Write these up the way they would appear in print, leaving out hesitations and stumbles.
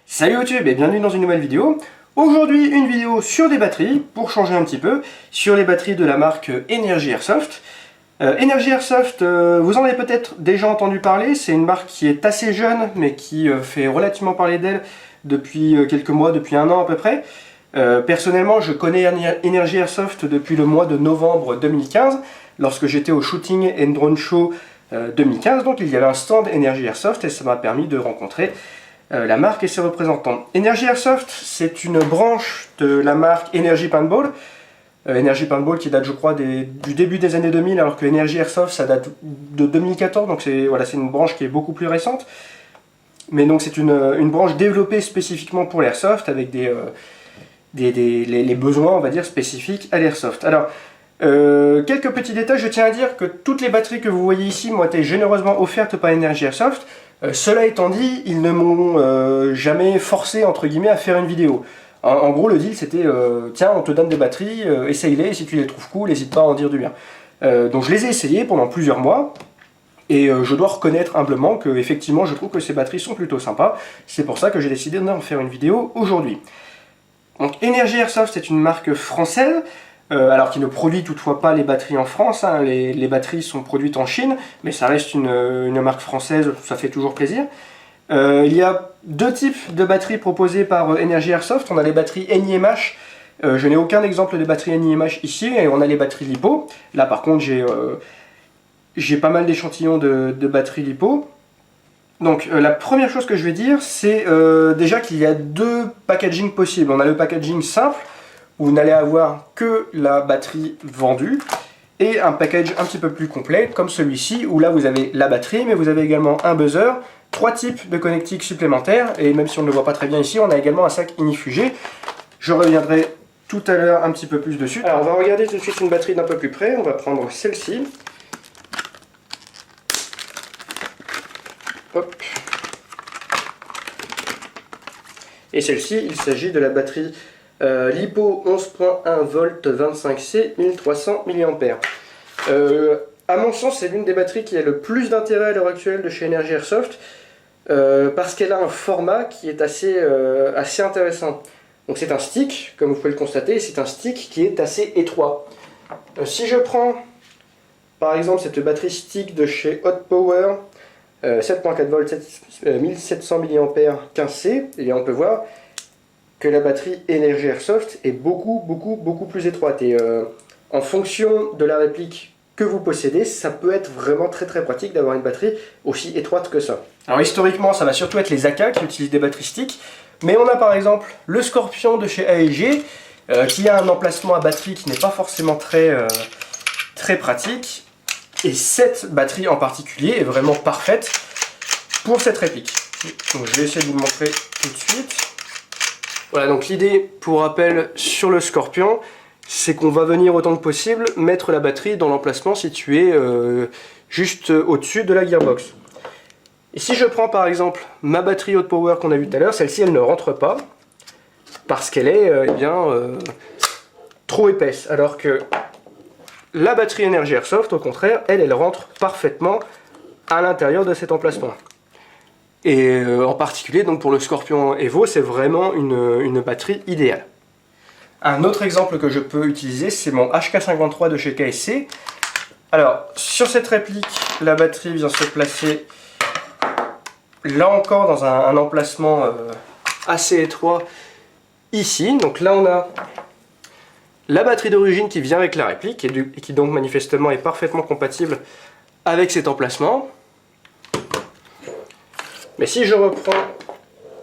Salut YouTube et bienvenue dans une nouvelle vidéo. Aujourd'hui une vidéo sur des batteries, pour changer un petit peu, sur les batteries de la marque Energy Airsoft. Energy Airsoft, vous en avez peut-être déjà entendu parler, c'est une marque qui est assez jeune mais qui fait relativement parler d'elle depuis quelques mois, depuis un an à peu près. Personnellement je connais Energy Airsoft depuis le mois de novembre 2015, lorsque j'étais au Shooting and Drone Show 2015, donc il y avait un stand Energy Airsoft et ça m'a permis de rencontrer la marque et ses représentants. Energy Airsoft, c'est une branche de la marque Energy Paintball. Energy Paintball qui date, je crois, du début des années 2000, alors que Energy Airsoft, ça date de 2014, donc c'est une branche qui est beaucoup plus récente. Mais donc c'est une branche développée spécifiquement pour l'airsoft, avec les besoins, on va dire, spécifiques à l'airsoft. Alors, quelques petits détails, je tiens à dire que toutes les batteries que vous voyez ici m'ont été généreusement offertes par Energy Airsoft. Cela étant dit, ils ne m'ont jamais forcé, entre guillemets, à faire une vidéo. En gros, le deal, c'était tiens, on te donne des batteries, essaye-les, si tu les trouves cool, n'hésite pas à en dire du bien. Donc je les ai essayées pendant plusieurs mois, et je dois reconnaître humblement que, effectivement, je trouve que ces batteries sont plutôt sympas. C'est pour ça que j'ai décidé d'en faire une vidéo aujourd'hui. Donc Energy Airsoft, c'est une marque française, alors qui ne produit toutefois pas les batteries en France, hein. Les batteries sont produites en Chine, mais ça reste une marque française, ça fait toujours plaisir. Il y a deux types de batteries proposées par Energy Airsoft. On a les batteries NiMH, je n'ai aucun exemple de batterie NiMH ici, et on a les batteries LiPo. Là par contre j'ai pas mal d'échantillons de batteries LiPo. Donc la première chose que je vais dire, c'est déjà qu'il y a deux packaging possibles. On a le packaging simple, où vous n'allez avoir que la batterie vendue, et un package un petit peu plus complet, comme celui-ci, où là vous avez la batterie, mais vous avez également un buzzer, trois types de connectiques supplémentaires, et même si on ne le voit pas très bien ici, on a également un sac inifugé. Je reviendrai tout à l'heure un petit peu plus dessus. Alors on va regarder tout de suite une batterie d'un peu plus près, on va prendre celle-ci. Hop. Et celle-ci, il s'agit de la batterie LiPo 11.1 volt 25C 1300 mAh. À mon sens, c'est l'une des batteries qui a le plus d'intérêt à l'heure actuelle de chez Energy Airsoft, parce qu'elle a un format qui est assez intéressant. Donc c'est un stick, comme vous pouvez le constater, c'est un stick qui est assez étroit. Si je prends par exemple cette batterie stick de chez Hot Power, 7.4 volts 1700 mAh 15C, et on peut voir que la batterie Energy Airsoft est beaucoup plus étroite, et en fonction de la réplique que vous possédez, ça peut être vraiment très pratique d'avoir une batterie aussi étroite que ça. Alors historiquement, ça va surtout être les AK qui utilisent des batteries stick, mais on a par exemple le Scorpion de chez AEG, qui a un emplacement à batterie qui n'est pas forcément très pratique, et cette batterie en particulier est vraiment parfaite pour cette réplique. Donc je vais essayer de vous le montrer tout de suite. Voilà, donc l'idée, pour rappel, sur le Scorpion, c'est qu'on va venir autant que possible mettre la batterie dans l'emplacement situé juste au-dessus de la gearbox. Et si je prends par exemple ma batterie Hot Power qu'on a vue tout à l'heure, celle-ci elle ne rentre pas parce qu'elle est trop épaisse, alors que la batterie Energy Airsoft, au contraire, elle rentre parfaitement à l'intérieur de cet emplacement. Et en particulier, donc pour le Scorpion Evo, c'est vraiment une batterie idéale. Un autre exemple que je peux utiliser, c'est mon HK53 de chez KSC. Alors, sur cette réplique, la batterie vient se placer là encore dans un emplacement assez étroit ici. Donc là, on a la batterie d'origine qui vient avec la réplique et qui donc manifestement est parfaitement compatible avec cet emplacement. Mais si je reprends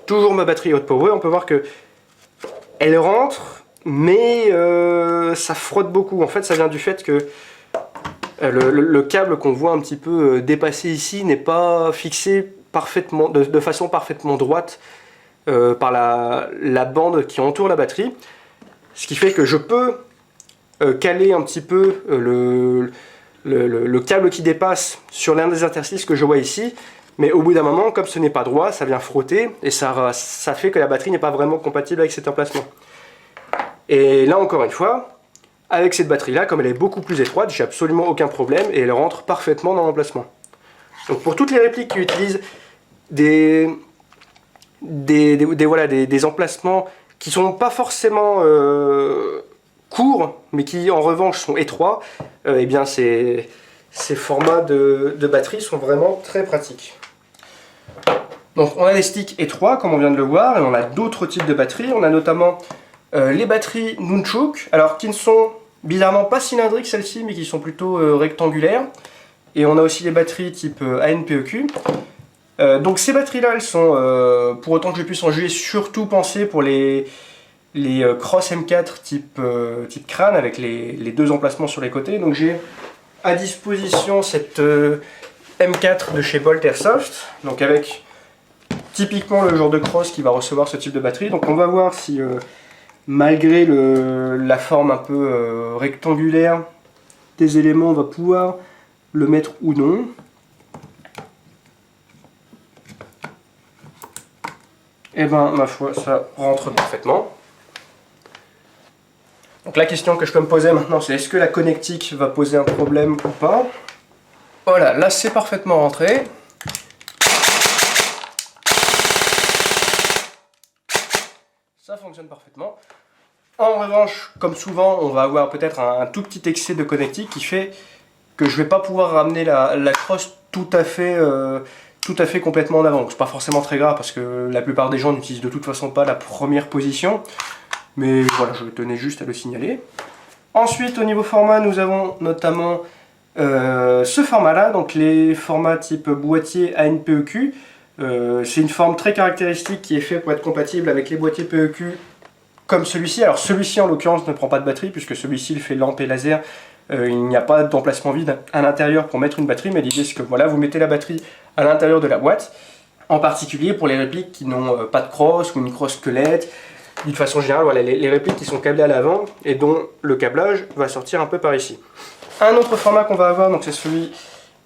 toujours ma batterie Hot Power, on peut voir que elle rentre, mais ça frotte beaucoup. En fait, ça vient du fait que le câble qu'on voit un petit peu dépassé ici n'est pas fixé parfaitement, de façon parfaitement droite par la bande qui entoure la batterie. Ce qui fait que je peux caler un petit peu le câble qui dépasse sur l'un des interstices que je vois ici, mais au bout d'un moment, comme ce n'est pas droit, ça vient frotter et ça fait que la batterie n'est pas vraiment compatible avec cet emplacement. Et là encore une fois, avec cette batterie là, comme elle est beaucoup plus étroite, j'ai absolument aucun problème et elle rentre parfaitement dans l'emplacement. Donc pour toutes les répliques qui utilisent des voilà, des emplacements qui sont pas forcément courts, mais qui en revanche sont étroits, et bien ces formats de batterie sont vraiment très pratiques. Donc on a des sticks étroits comme on vient de le voir, et on a d'autres types de batteries. On a notamment les batteries Nunchuk, alors qui ne sont bizarrement pas cylindriques celles-ci, mais qui sont plutôt rectangulaires. Et on a aussi les batteries type ANPEQ. Donc ces batteries-là, elles sont, pour autant que je puisse en juger, surtout pensées pour les Cross M4 type crâne, avec les deux emplacements sur les côtés. Donc j'ai à disposition cette M4 de chez Bolt Airsoft, donc avec typiquement le genre de cross qui va recevoir ce type de batterie. Donc on va voir si malgré la forme un peu rectangulaire des éléments, on va pouvoir le mettre ou non. Et ben ma foi, ça rentre parfaitement. Donc la question que je peux me poser maintenant, c'est est-ce que la connectique va poser un problème ou pas? Voilà, là c'est parfaitement rentré. Ça fonctionne parfaitement. En revanche, comme souvent, on va avoir peut-être un tout petit excès de connectique qui fait que je ne vais pas pouvoir ramener la crosse tout à fait complètement en avant. C'est pas forcément très grave parce que la plupart des gens n'utilisent de toute façon pas la première position. Mais voilà, je tenais juste à le signaler. Ensuite, au niveau format, nous avons notamment ce format-là, donc les formats type boîtier ANPEQ. C'est une forme très caractéristique qui est faite pour être compatible avec les boîtiers PEQ comme celui-ci. Alors celui-ci en l'occurrence ne prend pas de batterie puisque celui-ci il fait lampe et laser. Il n'y a pas d'emplacement vide à l'intérieur pour mettre une batterie, mais l'idée c'est que voilà, vous mettez la batterie à l'intérieur de la boîte, en particulier pour les répliques qui n'ont pas de crosse ou une crosse squelette. De façon générale, voilà, les répliques qui sont câblées à l'avant et dont le câblage va sortir un peu par ici. Un autre format qu'on va avoir, donc c'est celui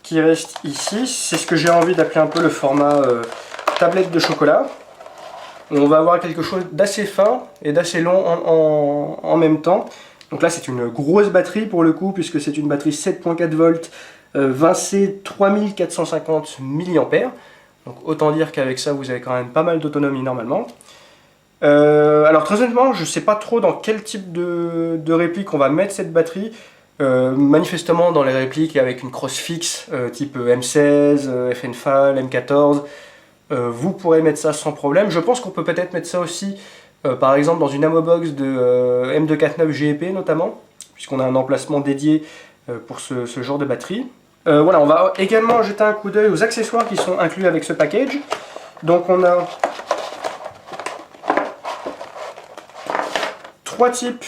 qui reste ici, c'est ce que j'ai envie d'appeler un peu le format tablette de chocolat. On va avoir quelque chose d'assez fin et d'assez long en même temps. Donc là c'est une grosse batterie pour le coup, puisque c'est une batterie 7.4 volts, 20C 3450 mAh. Donc autant dire qu'avec ça vous avez quand même pas mal d'autonomie normalement. Alors très honnêtement, je ne sais pas trop dans quel type de réplique on va mettre cette batterie. Manifestement dans les répliques avec une crosse fixe type M16, FNFAL, M14, vous pourrez mettre ça sans problème. Je pense qu'on peut peut-être mettre ça aussi par exemple dans une ammo box de M249 GEP notamment, puisqu'on a un emplacement dédié pour ce genre de batterie. Voilà, on va également jeter un coup d'œil aux accessoires qui sont inclus avec ce package. Donc on a 3 types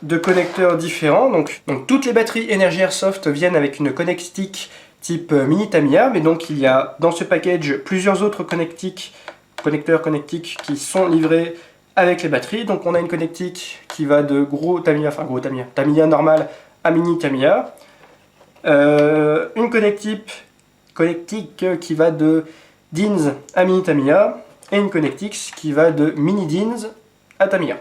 de connecteurs différents. Donc toutes les batteries Energy Airsoft viennent avec une connectique type mini Tamiya, mais donc il y a dans ce package plusieurs autres connecteurs connectiques qui sont livrés avec les batteries. Donc on a une connectique qui va de gros Tamiya, Tamiya normal à mini Tamiya. Une connectique qui va de DINS à mini Tamiya, et une connectique qui va de mini DINS à Tamiya.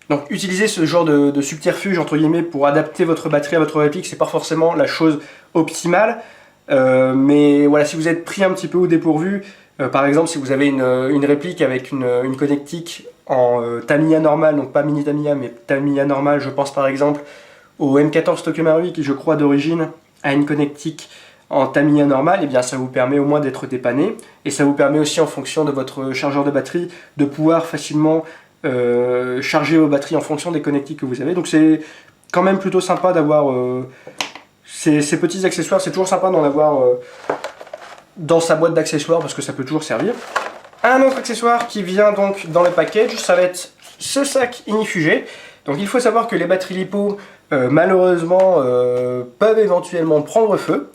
Donc utiliser ce genre de subterfuge entre guillemets pour adapter votre batterie à votre réplique, c'est pas forcément la chose optimale, mais voilà, si vous êtes pris un petit peu au dépourvu, par exemple si vous avez une réplique avec une connectique en Tamiya normal, donc pas mini Tamiya mais Tamiya normal, je pense par exemple au M14 Tokyo Marui qui je crois d'origine a une connectique en Tamiya normal, et bien ça vous permet au moins d'être dépanné, et ça vous permet aussi en fonction de votre chargeur de batterie de pouvoir facilement charger vos batteries en fonction des connectiques que vous avez. Donc c'est quand même plutôt sympa d'avoir ces petits accessoires. C'est toujours sympa d'en avoir dans sa boîte d'accessoires parce que ça peut toujours servir. Un autre accessoire qui vient donc dans le package, ça va être ce sac ignifugé. Donc il faut savoir que les batteries LiPo malheureusement peuvent éventuellement prendre feu.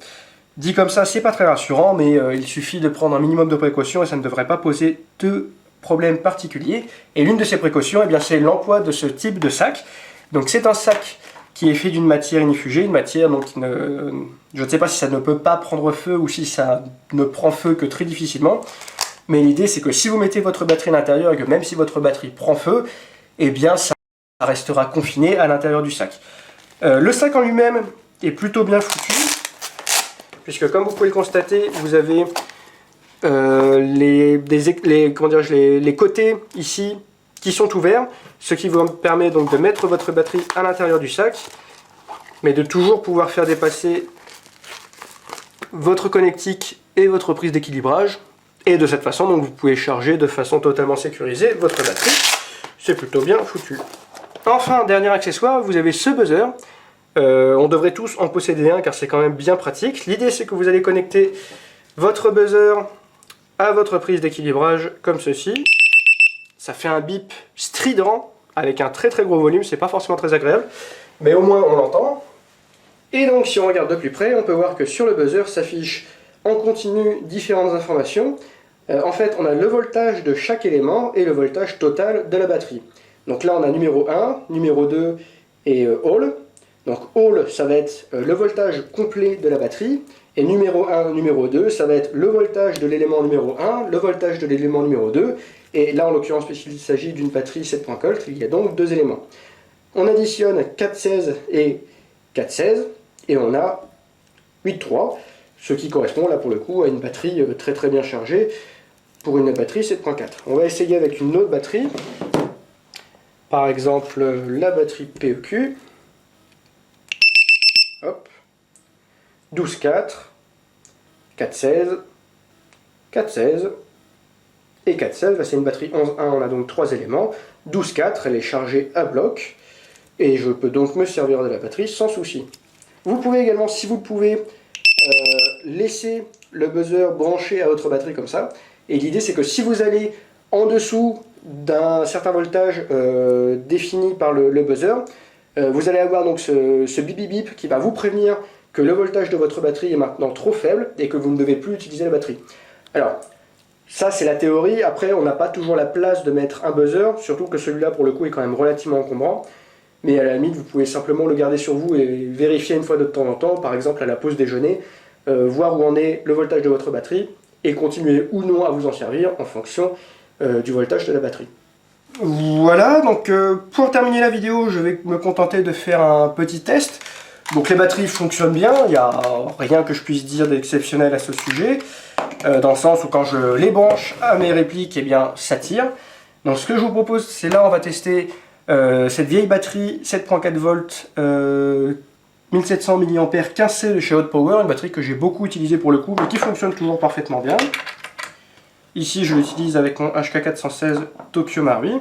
Dit comme ça, c'est pas très rassurant, mais il suffit de prendre un minimum de précautions et ça ne devrait pas poser de problème particulier. Et l'une de ces précautions, eh bien, c'est l'emploi de ce type de sac. Donc c'est un sac qui est fait d'une matière ignifugée, une matière donc je ne sais pas si ça ne peut pas prendre feu ou si ça ne prend feu que très difficilement. Mais l'idée c'est que si vous mettez votre batterie à l'intérieur et que même si votre batterie prend feu, eh bien ça restera confiné à l'intérieur du sac. Le sac en lui-même est plutôt bien foutu, puisque comme vous pouvez le constater, vous avez les côtés ici qui sont ouverts, ce qui vous permet donc de mettre votre batterie à l'intérieur du sac, mais de toujours pouvoir faire dépasser votre connectique et votre prise d'équilibrage. Et de cette façon, donc, vous pouvez charger de façon totalement sécurisée votre batterie. C'est plutôt bien foutu. Enfin, dernier accessoire, vous avez ce buzzer. On devrait tous en posséder un car c'est quand même bien pratique. L'idée, c'est que vous allez connecter votre buzzer à votre prise d'équilibrage comme ceci. Ça fait un bip strident avec un très très gros volume, c'est pas forcément très agréable, mais au moins on l'entend. Et donc si on regarde de plus près, on peut voir que sur le buzzer s'affiche en continu différentes informations. En fait, on a le voltage de chaque élément et le voltage total de la batterie. Donc là on a numéro 1, numéro 2 et all. Donc all, ça va être le voltage complet de la batterie. Et numéro 1, numéro 2, ça va être le voltage de l'élément numéro 1, le voltage de l'élément numéro 2. Et là, en l'occurrence, puisqu'il s'agit d'une batterie 7.colt, il y a donc deux éléments. On additionne 4,16 et 4,16, et on a 8,3, ce qui correspond là pour le coup à une batterie très très bien chargée pour une batterie 7.4. On va essayer avec une autre batterie, par exemple la batterie PEQ. Hop. 12,4, 4,16, 4,16 et 4,16. C'est une batterie 11,1, on a donc 3 éléments. 12,4, elle est chargée à bloc et je peux donc me servir de la batterie sans souci. Vous pouvez également, si vous le pouvez, laisser le buzzer branché à votre batterie comme ça. Et l'idée, c'est que si vous allez en dessous d'un certain voltage défini par le buzzer, vous allez avoir donc ce bip bip bip qui va vous prévenir que le voltage de votre batterie est maintenant trop faible et que vous ne devez plus utiliser la batterie. Alors, ça c'est la théorie. Après, on n'a pas toujours la place de mettre un buzzer, surtout que celui-là pour le coup est quand même relativement encombrant. Mais à la limite, vous pouvez simplement le garder sur vous et vérifier une fois de temps en temps, par exemple à la pause déjeuner, voir où en est le voltage de votre batterie et continuer ou non à vous en servir en fonction du voltage de la batterie. Voilà, donc pour terminer la vidéo, je vais me contenter de faire un petit test. Donc les batteries fonctionnent bien, il n'y a rien que je puisse dire d'exceptionnel à ce sujet, dans le sens où quand je les branche à mes répliques, eh bien ça tire. Donc ce que je vous propose, c'est là on va tester cette vieille batterie 7.4 volts 1700 mAh 15C de chez Hot Power, une batterie que j'ai beaucoup utilisée pour le coup, mais qui fonctionne toujours parfaitement bien. Ici je l'utilise avec mon HK416 Tokyo Marui.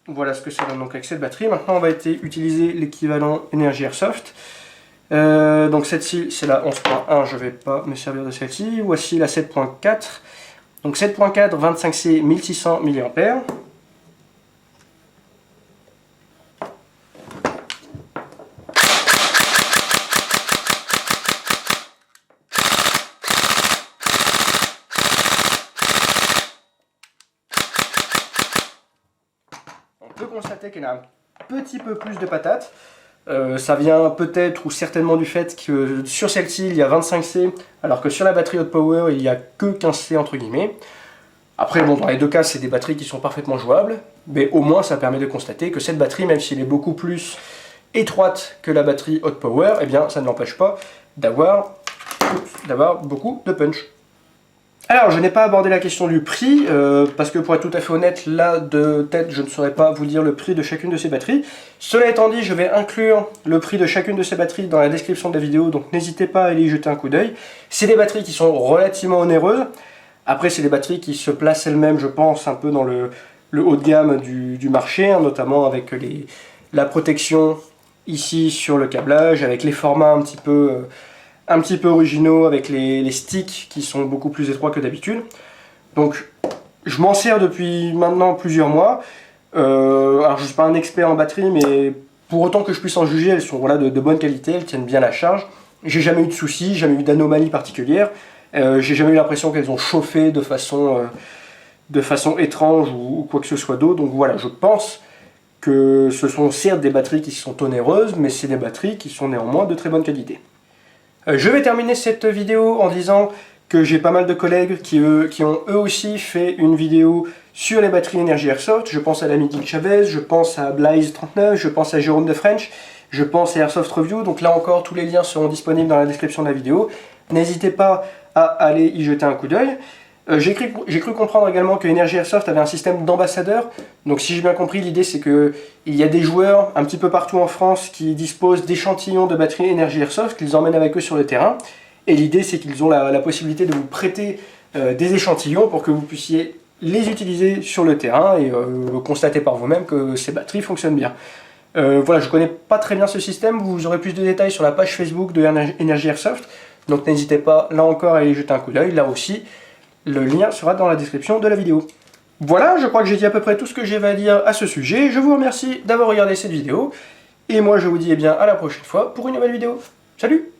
Voilà ce que ça donne donc avec cette batterie. Maintenant on va utiliser l'équivalent Energy Airsoft. Donc celle-ci c'est la 11.1, je ne vais pas me servir de celle-ci. Voici la 7.4. Donc 7.4 25C 1600 mAh. On peut constater qu'elle a un petit peu plus de patates. Ça vient peut-être ou certainement du fait que sur celle-ci il y a 25C, alors que sur la batterie Hot Power il n'y a que 15C entre guillemets. Après bon, dans les deux cas c'est des batteries qui sont parfaitement jouables, mais au moins ça permet de constater que cette batterie, même si elle est beaucoup plus étroite que la batterie Hot Power, eh bien ça ne l'empêche pas d'avoir beaucoup de punch. Alors, je n'ai pas abordé la question du prix, parce que pour être tout à fait honnête, là de tête, je ne saurais pas vous dire le prix de chacune de ces batteries. Cela étant dit, je vais inclure le prix de chacune de ces batteries dans la description de la vidéo, donc n'hésitez pas à aller y jeter un coup d'œil. C'est des batteries qui sont relativement onéreuses. Après, c'est des batteries qui se placent elles-mêmes, je pense, un peu dans le haut de gamme du marché, hein, notamment avec la protection ici sur le câblage, avec les formats un petit peu originaux, avec les sticks qui sont beaucoup plus étroits que d'habitude. Donc je m'en sers depuis maintenant plusieurs mois. Alors je ne suis pas un expert en batterie, mais pour autant que je puisse en juger, elles sont voilà, de bonne qualité, elles tiennent bien la charge. J'ai jamais eu de soucis, jamais eu d'anomalies particulières. J'ai jamais eu l'impression qu'elles ont chauffé de façon étrange ou quoi que ce soit d'autre. Donc voilà, je pense que ce sont certes des batteries qui sont onéreuses, mais c'est des batteries qui sont néanmoins de très bonne qualité. Je vais terminer cette vidéo en disant que j'ai pas mal de collègues qui ont eux aussi fait une vidéo sur les batteries Energy Airsoft. Je pense à l'ami Dick Chavez, je pense à Blaze39, je pense à Jérôme de French, je pense à Airsoft Review. Donc là encore, tous les liens seront disponibles dans la description de la vidéo. N'hésitez pas à aller y jeter un coup d'œil. J'ai cru comprendre également que Energy Airsoft avait un système d'ambassadeurs. Donc si j'ai bien compris, l'idée c'est qu'il y a des joueurs un petit peu partout en France qui disposent d'échantillons de batteries Energy Airsoft, qu'ils emmènent avec eux sur le terrain. Et l'idée c'est qu'ils ont la possibilité de vous prêter des échantillons pour que vous puissiez les utiliser sur le terrain et constater par vous-même que ces batteries fonctionnent bien. Voilà, je ne connais pas très bien ce système, vous aurez plus de détails sur la page Facebook de Energy Airsoft. Donc n'hésitez pas là encore à y jeter un coup d'œil, là aussi. Le lien sera dans la description de la vidéo. Voilà, je crois que j'ai dit à peu près tout ce que j'avais à dire à ce sujet. Je vous remercie d'avoir regardé cette vidéo. Et moi je vous dis eh bien à la prochaine fois pour une nouvelle vidéo. Salut!